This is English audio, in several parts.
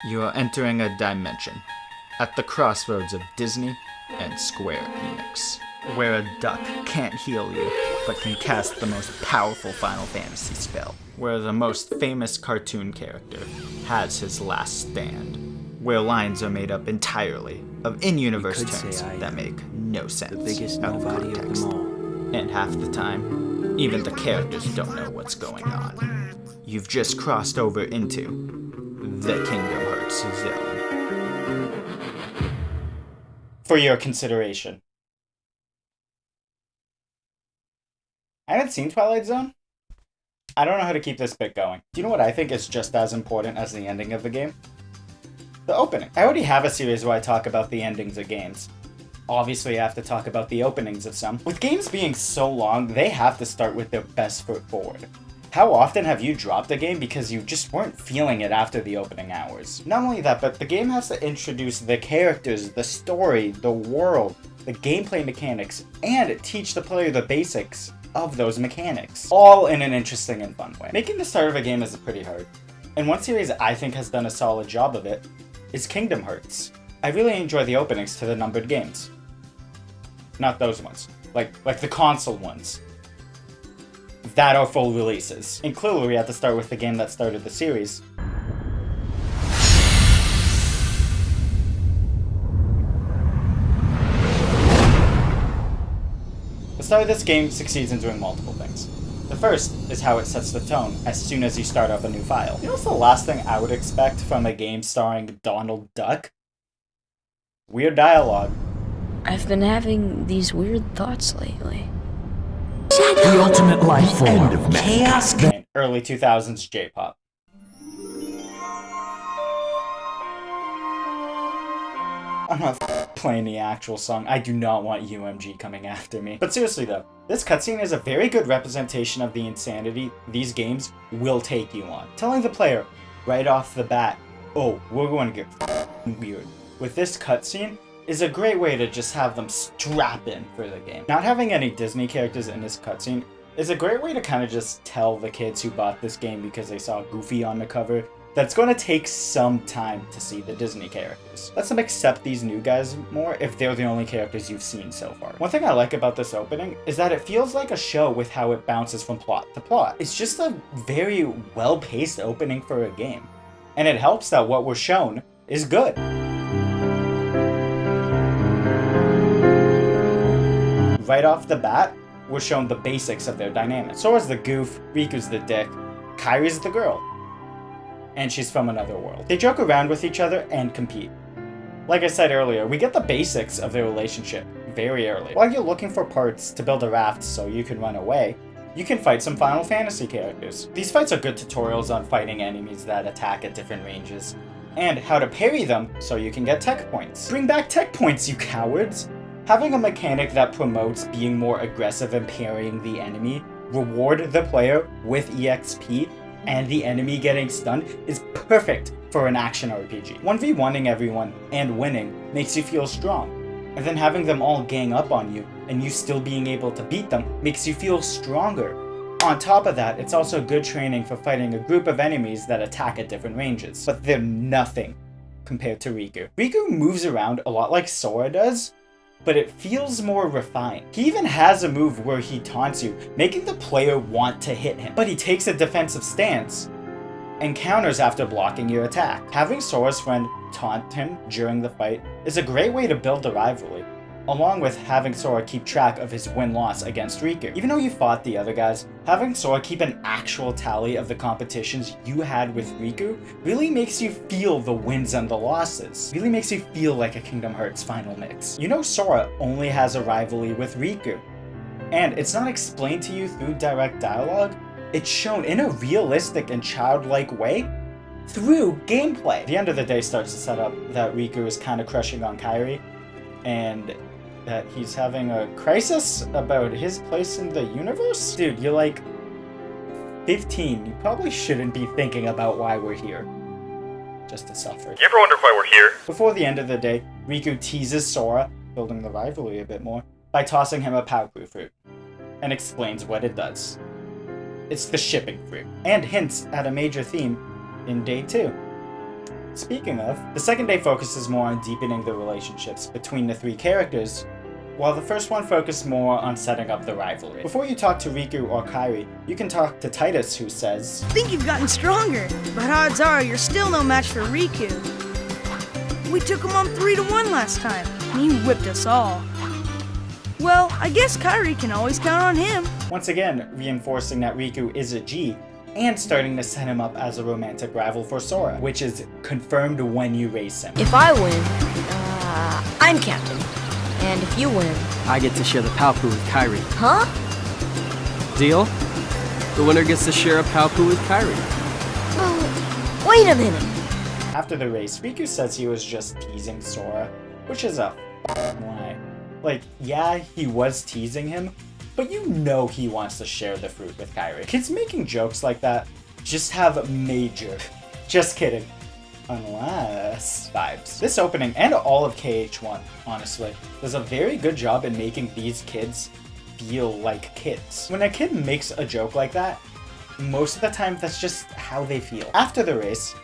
You are entering a dimension at the crossroads of Disney and Square Enix, where a duck can't heal you, but can cast the most powerful Final Fantasy spell, where the most famous cartoon character has his last stand, where lines are made up entirely of in-universe terms that make no sense the biggest out of nobody context. of them all. And half the time, even the characters don't know what's going on. You've just crossed over into the Kingdom Hearts zone. For your consideration. I haven't seen Twilight Zone. I don't know how to keep this bit going. Do you know what I think is just as important as the ending of the game? The opening. I already have a series where I talk about the endings of games. Obviously, I have to talk about the openings of some. With games being so long, they have to start with their best foot forward. How often have you dropped a game because you just weren't feeling it after the opening hours? Not only that, but the game has to introduce the characters, the story, the world, the gameplay mechanics, and teach the player the basics of those mechanics. All in an interesting and fun way. Making the start of a game is pretty hard. And one series I think has done a solid job of it is Kingdom Hearts. I really enjoy the openings to the numbered games. Not those ones. Like the console ones. That are full releases. And clearly we had to start with the game that started the series. The start of this game succeeds in doing multiple things. The first is how it sets the tone as soon as you start up a new file. You know what's the last thing I would expect from a game starring Donald Duck? Weird dialogue. I've been having these weird thoughts lately. The ultimate life form. Chaos. Early 2000s J-pop. I'm not playing the actual song. I do not want UMG coming after me. But seriously though, this cutscene is a very good representation of the insanity these games will take you on. Telling the player right off the bat, oh, we're going to get weird with this cutscene is a great way to just have them strap in for the game. Not having any Disney characters in this cutscene is a great way to kind of just tell the kids who bought this game because they saw Goofy on the cover that it's going to take some time to see the Disney characters. Let them accept these new guys more if they're the only characters you've seen so far. One thing I like about this opening is that it feels like a show with how it bounces from plot to plot. It's just a very well-paced opening for a game. And it helps that what we're shown is good. Right off the bat, we're shown the basics of their dynamic. Sora's the goof, Riku's the dick, Kairi's the girl. And she's from another world. They joke around with each other and compete. Like I said earlier, we get the basics of their relationship very early. While you're looking for parts to build a raft so you can run away, you can fight some Final Fantasy characters. These fights are good tutorials on fighting enemies that attack at different ranges, and how to parry them so you can get tech points. Bring back tech points, you cowards! Having a mechanic that promotes being more aggressive and parrying the enemy, reward the player with EXP, and the enemy getting stunned is perfect for an action RPG. 1v1ing everyone and winning makes you feel strong, and then having them all gang up on you and you still being able to beat them makes you feel stronger. On top of that, it's also good training for fighting a group of enemies that attack at different ranges, but they're nothing compared to Riku. Riku moves around a lot like Sora does, but it feels more refined. He even has a move where he taunts you, making the player want to hit him, but he takes a defensive stance and counters after blocking your attack. Having Sora's friend taunt him during the fight is a great way to build the rivalry, along with having Sora keep track of his win-loss against Riku. Even though you fought the other guys, having Sora keep an actual tally of the competitions you had with Riku really makes you feel the wins and the losses. Really makes you feel like a Kingdom Hearts final mix. You know Sora only has a rivalry with Riku, and it's not explained to you through direct dialogue, it's shown in a realistic and childlike way through gameplay. The end of the day starts to set up that Riku is kind of crushing on Kairi, and that he's having a crisis about his place in the universe? Dude, you're like 15. You probably shouldn't be thinking about why we're here. Just to suffer. You ever wonder why we're here? Before the end of the day, Riku teases Sora, building the rivalry a bit more, by tossing him a Paopu fruit, and explains what it does. It's the shipping fruit, and hints at a major theme in Day 2. Speaking of, the second day focuses more on deepening the relationships between the three characters, while the first one focused more on setting up the rivalry. Before you talk to Riku or Kairi, you can talk to Titus, who says, I think you've gotten stronger, but odds are you're still no match for Riku. We took him on 3-1 last time, and he whipped us all. Well, I guess Kairi can always count on him. Once again reinforcing that Riku is a G, and starting to set him up as a romantic rival for Sora, which is confirmed when you race him. If I win, I'm captain. And if you win... I get to share the Palpu with Kairi. Huh? Deal? The winner gets to share a Palpu with Kairi. Oh, wait a minute. After the race, Riku says he was just teasing Sora, which is a lie. Like, yeah, he was teasing him, but you know he wants to share the fruit with Kairi. Kids making jokes like that just have major, just kidding, unless vibes. This opening, and all of KH1, honestly, does a very good job in making these kids feel like kids. When a kid makes a joke like that, most of the time that's just how they feel. After the race,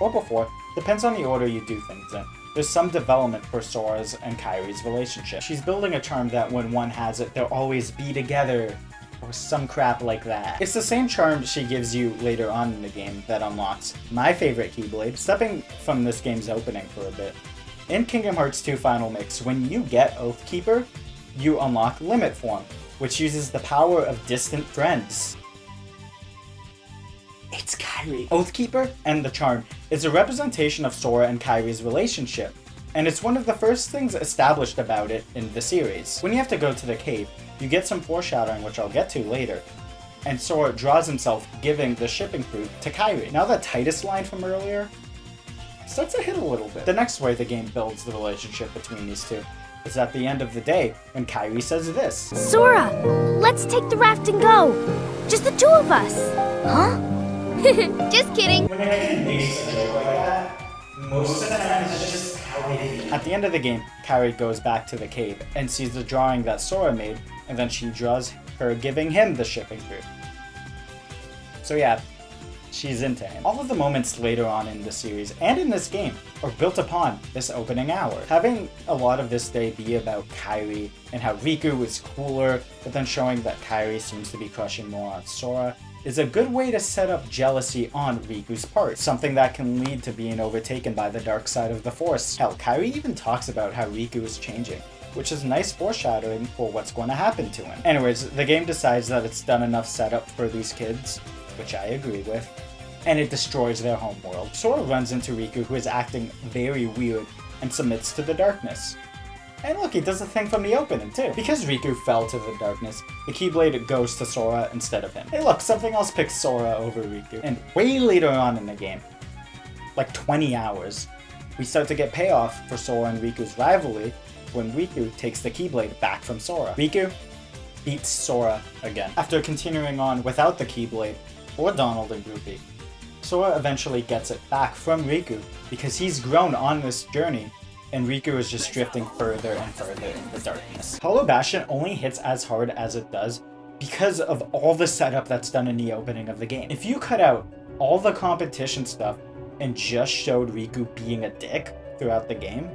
or before, depends on the order you do things in. There's some development for Sora's and Kairi's relationship. She's building a charm that when one has it, they'll always be together, or some crap like that. It's the same charm she gives you later on in the game that unlocks my favorite Keyblade. Stepping from this game's opening for a bit. In Kingdom Hearts 2 Final Mix, when you get Oathkeeper, you unlock Limit Form, which uses the power of distant friends. It's Kairi. Oathkeeper and the charm is a representation of Sora and Kairi's relationship, and it's one of the first things established about it in the series. When you have to go to the cave, you get some foreshadowing, which I'll get to later, and Sora draws himself giving the shipping fruit to Kairi. Now that Titus line from earlier starts to hit a little bit. The next way the game builds the relationship between these two is at the end of the day when Kairi says this. Sora, let's take the raft and go. Just the two of us. Huh? Just kidding. When a kid makes a joke like that, most of the time it's just how they feel. At the end of the game, Kairi goes back to the cave and sees the drawing that Sora made, and then she draws her giving him the shipping fruit. So yeah, she's into him. All of the moments later on in the series and in this game are built upon this opening hour. Having a lot of this day be about Kairi and how Riku is cooler, but then showing that Kairi seems to be crushing more on Sora is a good way to set up jealousy on Riku's part, something that can lead to being overtaken by the dark side of the Force. Hell, Kairi even talks about how Riku is changing, which is nice foreshadowing for what's going to happen to him. Anyways, the game decides that it's done enough setup for these kids, which I agree with, and it destroys their homeworld. Sora runs into Riku, who is acting very weird, and submits to the darkness. And look, he does the thing from the opening too. Because Riku fell to the darkness, the Keyblade goes to Sora instead of him. Hey look, something else picks Sora over Riku. And way later on in the game, like 20 hours, we start to get payoff for Sora and Riku's rivalry when Riku takes the Keyblade back from Sora. Riku beats Sora again. After continuing on without the Keyblade, or Donald and Goofy, Sora eventually gets it back from Riku because he's grown on this journey, and Riku is just drifting further and further in the darkness. Hollow Bastion only hits as hard as it does because of all the setup that's done in the opening of the game. If you cut out all the competition stuff and just showed Riku being a dick throughout the game,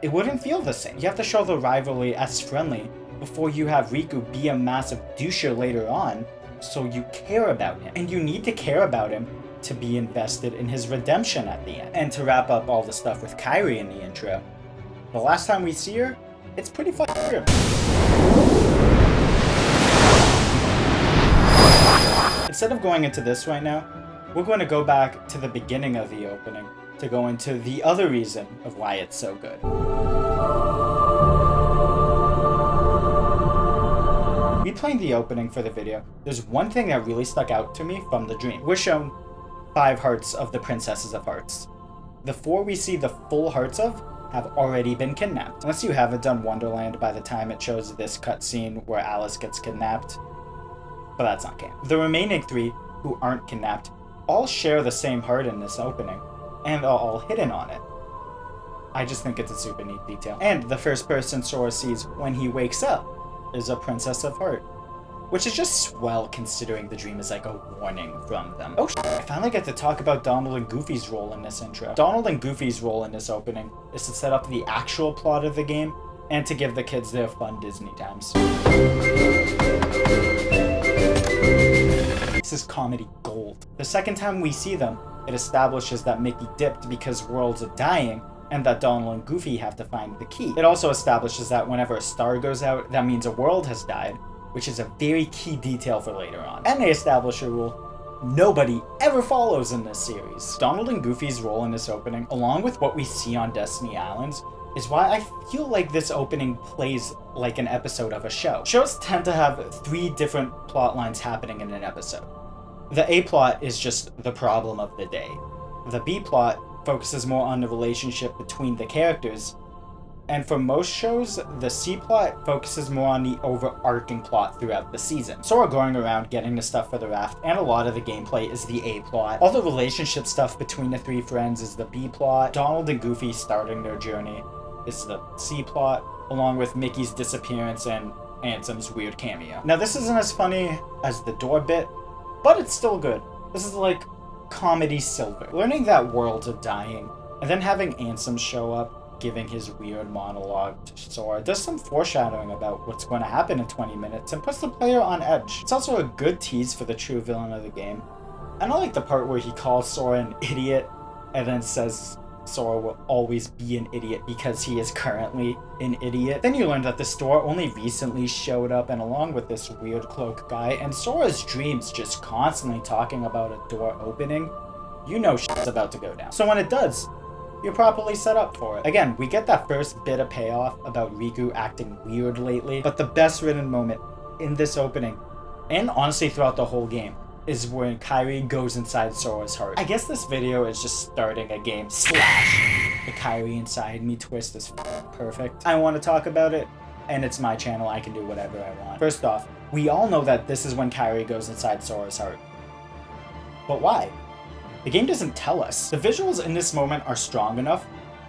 it wouldn't feel the same. You have to show the rivalry as friendly before you have Riku be a massive doucher later on, so you care about him. And you need to care about him to be invested in his redemption at the end. And to wrap up all the stuff with Kairi in the intro, the last time we see her, it's pretty fucking grim. Instead of going into this right now, we're going to go back to the beginning of the opening to go into the other reason of why it's so good. Replaying the opening for the video, there's one thing that really stuck out to me from the dream. We're shown 5 hearts of the Princesses of Hearts. The 4 we see the full hearts of have already been kidnapped. Unless you haven't done Wonderland by the time it shows this cutscene where Alice gets kidnapped. But that's not canon. The remaining 3 who aren't kidnapped all share the same heart in this opening, and are all hidden on it. I just think it's a super neat detail. And the first person Sora sees when he wakes up is a Princess of Heart. which is just swell considering the dream is like a warning from them. Oh shit, I finally get to talk about Donald and Goofy's role in this intro. Donald and Goofy's role in this opening is to set up the actual plot of the game and to give the kids their fun Disney times. This is comedy gold. The second time we see them, it establishes that Mickey dipped because worlds are dying and that Donald and Goofy have to find the key. It also establishes that whenever a star goes out, that means a world has died, which is a very key detail for later on. And they establish a rule nobody ever follows in this series. Donald and Goofy's role in this opening, along with what we see on Destiny Islands, is why I feel like this opening plays like an episode of a show. Shows tend to have 3 different plot lines happening in an episode. The A plot is just the problem of the day. The B plot focuses more on the relationship between the characters, and for most shows, the C plot focuses more on the overarching plot throughout the season. Sora going around getting the stuff for the raft, and a lot of the gameplay is the A plot. All the relationship stuff between the 3 friends is the B plot. Donald and Goofy starting their journey is the C plot, along with Mickey's disappearance and Ansem's weird cameo. Now this isn't as funny as the door bit, but it's still good. This is like comedy silver. Learning that worlds are dying, and then having Ansem show up, giving his weird monologue to Sora, does some foreshadowing about what's going to happen in 20 minutes and puts the player on edge. It's also a good tease for the true villain of the game. And I like the part where he calls Sora an idiot and then says Sora will always be an idiot because he is currently an idiot. Then you learn that the store only recently showed up, and along with this weird cloak guy, and Sora's dreams just constantly talking about a door opening, you know shit's about to go down. So when it does, you're properly set up for it. Again, we get that first bit of payoff about Riku acting weird lately, but the best written moment in this opening, and honestly throughout the whole game, is when Kairi goes inside Sora's heart. I guess this video is just starting a game / the Kairi inside me twist is perfect. I want to talk about it, and it's my channel, I can do whatever I want. First off, we all know that this is when Kairi goes inside Sora's heart. But why? The game doesn't tell us. The visuals in this moment are strong enough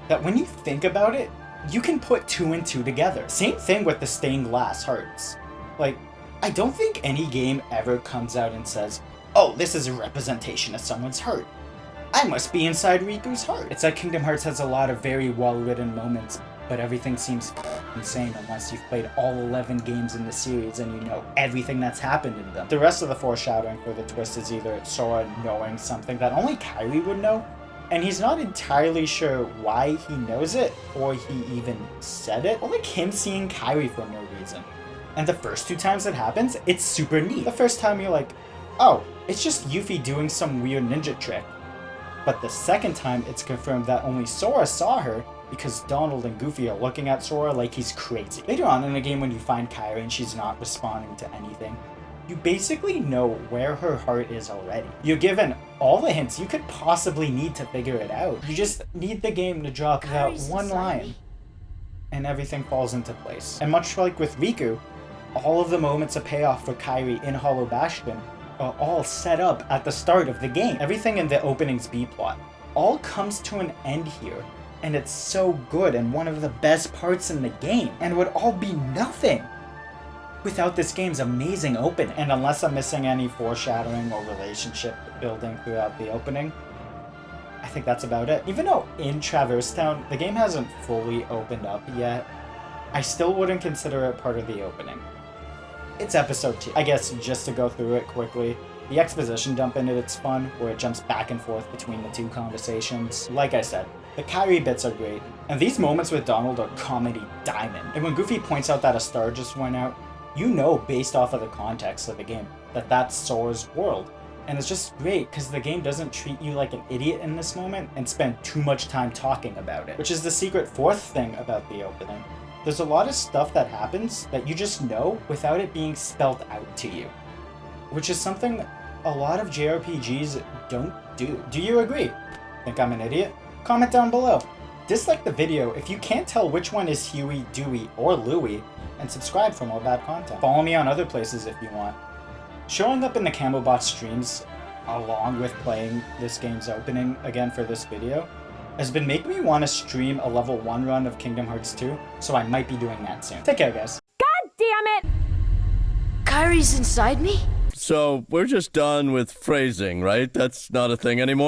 that when you think about it, you can put 2 and 2 together. Same thing with the stained glass hearts. Like, I don't think any game ever comes out and says, oh, this is a representation of someone's heart. I must be inside Riku's heart. It's like Kingdom Hearts has a lot of very well-written moments, but everything seems insane unless you've played all 11 games in the series and you know everything that's happened in them. The rest of the foreshadowing for the twist is either Sora knowing something that only Kairi would know, and he's not entirely sure why he knows it, or he even said it, or like him seeing Kairi for no reason. And the first 2 times it happens, it's super neat. The first time you're like, oh, it's just Yuffie doing some weird ninja trick. But the second time, it's confirmed that only Sora saw her because Donald and Goofy are looking at Sora like he's crazy. Later on in the game, when you find Kairi and she's not responding to anything, you basically know where her heart is already. You're given all the hints you could possibly need to figure it out. You just need the game to drop that one line, and everything falls into place. And much like with Riku, all of the moments of payoff for Kairi in Hollow Bastion are all set up at the start of the game. Everything in the opening's B-plot all comes to an end here, and it's so good and one of the best parts in the game, and would all be nothing without this game's amazing opening. And unless I'm missing any foreshadowing or relationship building throughout the opening, I think that's about it. Even though in Traverse Town, the game hasn't fully opened up yet, I still wouldn't consider it part of the opening. It's episode 2. I guess just to go through it quickly, the exposition dump in it's fun, where it jumps back and forth between the 2 conversations. Like I said, the Kairi bits are great, and these moments with Donald are comedy diamond. And when Goofy points out that a star just went out, you know based off of the context of the game that that's Sora's world. And it's just great because the game doesn't treat you like an idiot in this moment and spend too much time talking about it, which is the secret 4th thing about the opening. There's a lot of stuff that happens that you just know without it being spelled out to you, which is something a lot of JRPGs don't do. Do you agree? Think I'm an idiot? Comment down below. Dislike the video if you can't tell which one is Huey, Dewey, or Louie, and subscribe for more bad content. Follow me on other places if you want. Showing up in the Camobot streams, along with playing this game's opening again for this video, has been making me want to stream a level 1 run of Kingdom Hearts 2, so I might be doing that soon. Take care, guys. God damn it! Kyrie's inside me? So, we're just done with phrasing, right? That's not a thing anymore?